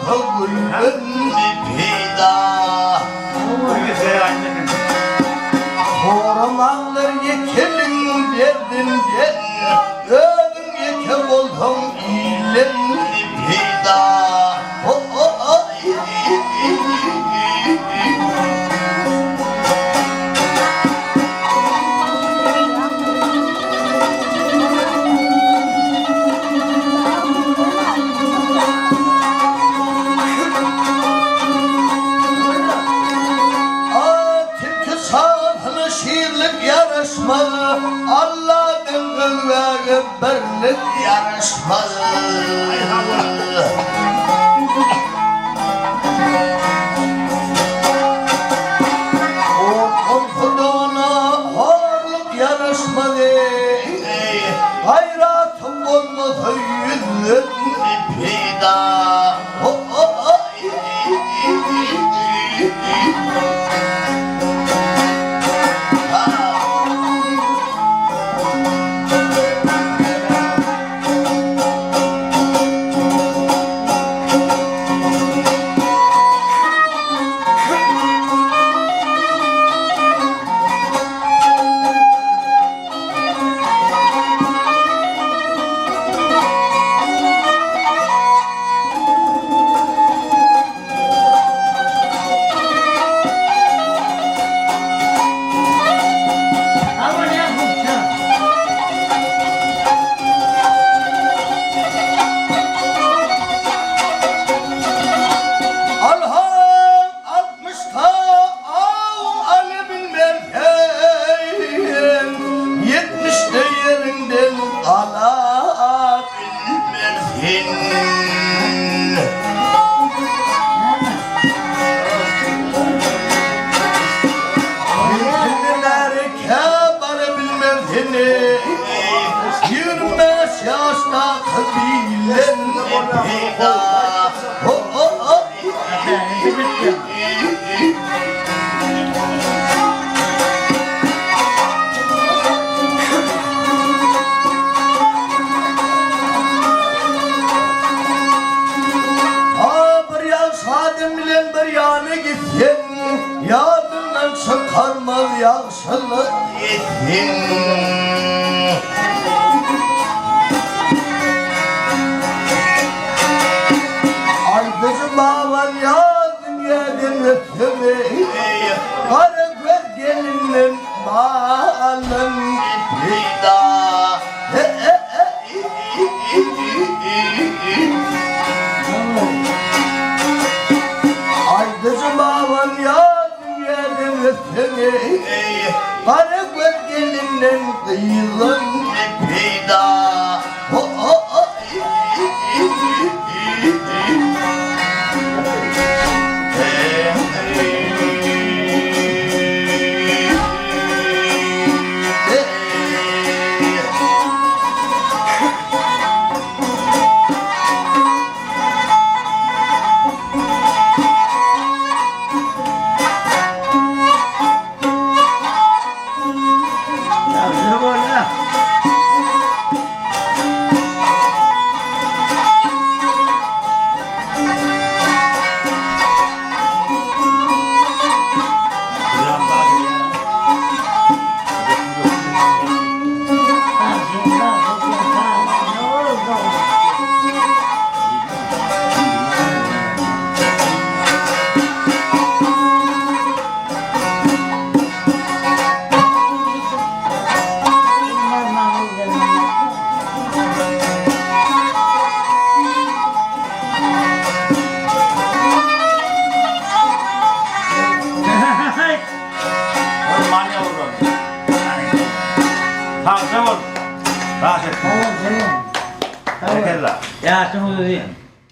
gülün pida. Hormanlar yekelin derdin der, ödün yekel oldum ilen pida. Allah'ın ve berlik yarışmaz. O korkuduğuna horluk yarışmaz. Hayratım olmasa yüzün pida. Yaşta kabilen pida. Bir yan sadım bilen bir yana gitsin, yadından çıkarmaz yaşlılık yetin. Baban yazın yedin öpümü, karı göz gelinin bağının pida. Aydıcı baban yazın yedin öpümü, karı göz gelinin kıyılın pida. Ya, tunggu dulu.